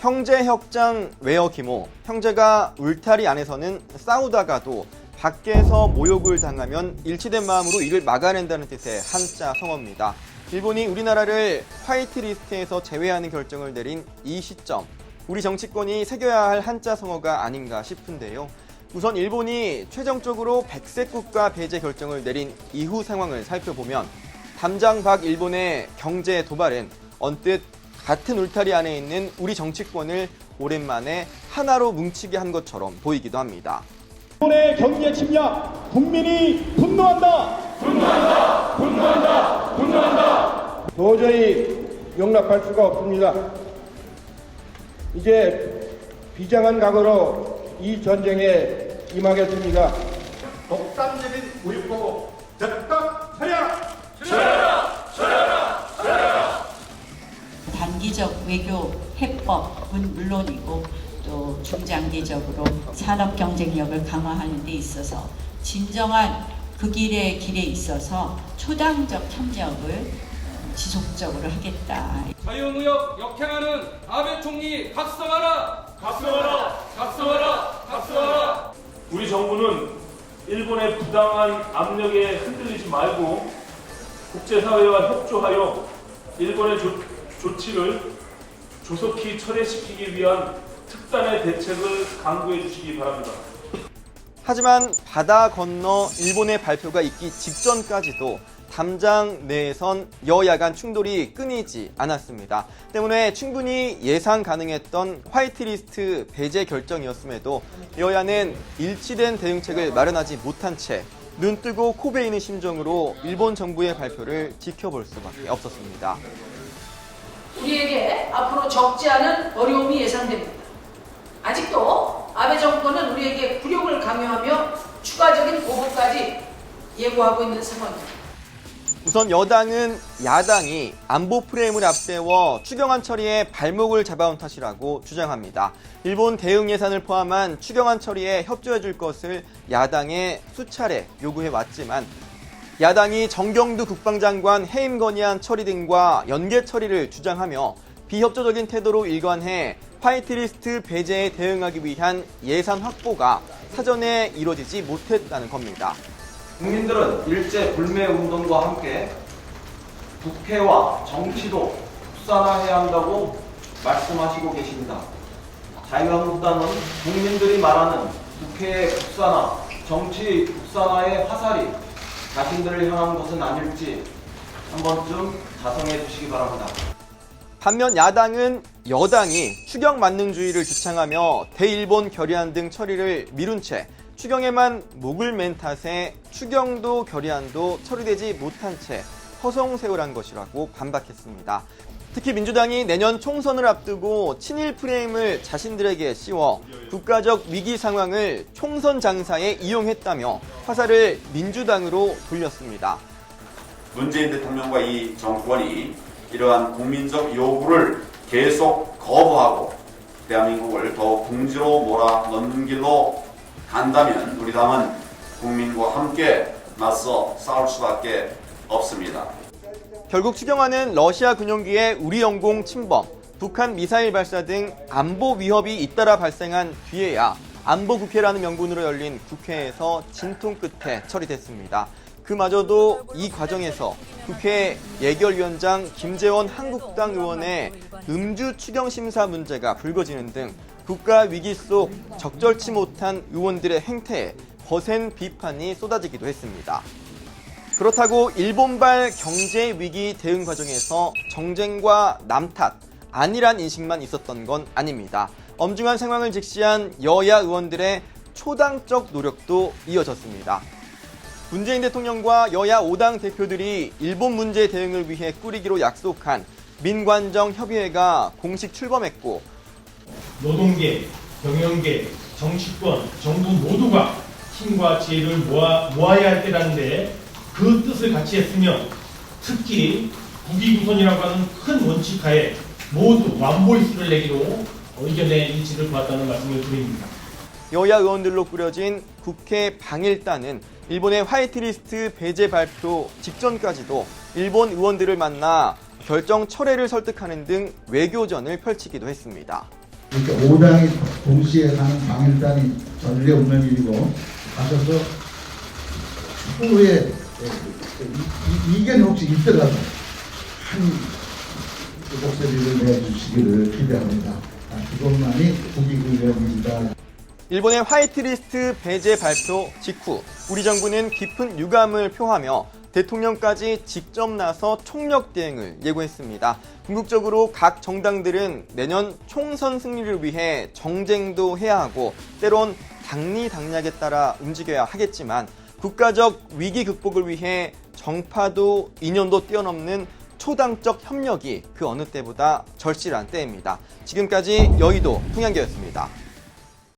형제협장 외어기모, 형제가 울타리 안에서는 싸우다가도 밖에서 모욕을 당하면 일치된 마음으로 이를 막아낸다는 뜻의 한자 성어입니다. 일본이 우리나라를 화이트리스트에서 제외하는 결정을 내린 이 시점, 우리 정치권이 새겨야 할 한자 성어가 아닌가 싶은데요. 우선 일본이 최종적으로 백색 국가 배제 결정을 내린 이후 상황을 살펴보면 담장 밖 일본의 경제 도발은 언뜻 같은 울타리 안에 있는 우리 정치권을 오랜만에 하나로 뭉치게 한 것처럼 보이기도 합니다. 일본의 경제 침략, 국민이 분노한다! 분노한다! 분노한다! 분노한다! 도저히 용납할 수가 없습니다. 이제 비장한 각오로 이 전쟁에 임하겠습니다. 독단적인 우유보고 즉각 처리하라! 단기적 외교 해법은 물론이고 또 중장기적으로 산업 경쟁력을 강화하는 데 있어서 진정한 그 길에 있어서 초당적 협력을 지속적으로 하겠다. 자유무역 역행하는 아베 총리 각성하라! 각성하라! 각성하라! 각성하라! 우리 정부는 일본의 부당한 압력에 흔들리지 말고 국제사회와 협조하여 일본의 조치를 조속히 철회시키기 위한 특단의 대책을 강구해 주시기 바랍니다. 하지만 바다 건너 일본의 발표가 있기 직전까지도 담장 내에선 여야 간 충돌이 끊이지 않았습니다. 때문에 충분히 예상 가능했던 화이트리스트 배제 결정이었음에도 여야는 일치된 대응책을 마련하지 못한 채 눈뜨고 코 베이는 심정으로 일본 정부의 발표를 지켜볼 수밖에 없었습니다. 우리에게 앞으로 적지 않은 어려움이 예상됩니다. 아직도 아베 정권은 우리에게 굴욕을 강요하며 추가적인 보복까지 예고하고 있는 상황입니다. 우선 여당은 야당이 안보 프레임을 앞세워 추경안 처리에 발목을 잡아온 탓이라고 주장합니다. 일본 대응 예산을 포함한 추경안 처리에 협조해줄 것을 야당에 수차례 요구해왔지만 야당이 정경두 국방장관 해임 건의안 처리 등과 연계 처리를 주장하며 비협조적인 태도로 일관해 화이트리스트 배제에 대응하기 위한 예산 확보가 사전에 이루어지지 못했다는 겁니다. 국민들은 일제 불매 운동과 함께 국회와 정치도 국산화해야 한다고 말씀하시고 계십니다. 자유한국당은 국민들이 말하는 국회의 국산화, 정치 국산화의 화살이 자신들을 향한 것은 아닐지 한 번쯤 자성해 주시기 바랍니다. 반면 야당은 여당이 추경 만능주의를 주창하며 대일본 결의안 등 처리를 미룬 채 추경에만 목을 맨 탓에 추경도 결의안도 처리되지 못한 채 허송세월한 것이라고 반박했습니다. 특히 민주당이 내년 총선을 앞두고 친일 프레임을 자신들에게 씌워 국가적 위기 상황을 총선 장사에 이용했다며 화살을 민주당으로 돌렸습니다. 문재인 대통령과 이 정권이 이러한 국민적 요구를 계속 거부하고 대한민국을 더 궁지로 몰아넣는 길로 간다면 우리 당은 국민과 함께 맞서 싸울 수밖에 없습니다. 결국 추경안은 러시아 군용기의 우리 영공 침범, 북한 미사일 발사 등 안보 위협이 잇따라 발생한 뒤에야 안보국회라는 명분으로 열린 국회에서 진통 끝에 처리됐습니다. 그마저도 이 과정에서 국회 예결위원장 김재원 한국당 의원의 음주 추경 심사 문제가 불거지는 등 국가 위기 속 적절치 못한 의원들의 행태에 거센 비판이 쏟아지기도 했습니다. 그렇다고 일본발 경제 위기 대응 과정에서 정쟁과 남 탓, 아니란 인식만 있었던 건 아닙니다. 엄중한 상황을 직시한 여야 의원들의 초당적 노력도 이어졌습니다. 문재인 대통령과 여야 5당 대표들이 일본 문제 대응을 위해 꾸리기로 약속한 민관정 협의회가 공식 출범했고 노동계, 경영계, 정치권, 정부 모두가 힘과 지혜를 모아야 할 때라는데 그 뜻을 같이 했으면 특히 국위구선이라고 하는 큰 원칙 하에 모두 완보이스를 내기로 의견의 일치를 보았다는 말씀을 드립니다. 여야 의원들로 꾸려진 국회 방일단은 일본의 화이트리스트 배제 발표 직전까지도 일본 의원들을 만나 결정 철회를 설득하는 등 외교전을 펼치기도 했습니다. 이렇게 5당이 동시에 가는 방일단이 전례 없는 일이고 가셔서 추후에 이견이 혹시 있더라도 한 목소리를 내주시기를 기대합니다. 그것만이 국익의원입니다. 일본의 화이트리스트 배제 발표 직후 우리 정부는 깊은 유감을 표하며 대통령까지 직접 나서 총력 대응을 예고했습니다. 궁극적으로 각 정당들은 내년 총선 승리를 위해 정쟁도 해야 하고 때론 당리당략에 따라 움직여야 하겠지만 국가적 위기 극복을 위해 정파도 인연도 뛰어넘는 초당적 협력이 그 어느 때보다 절실한 때입니다. 지금까지 여의도 통양교였습니다.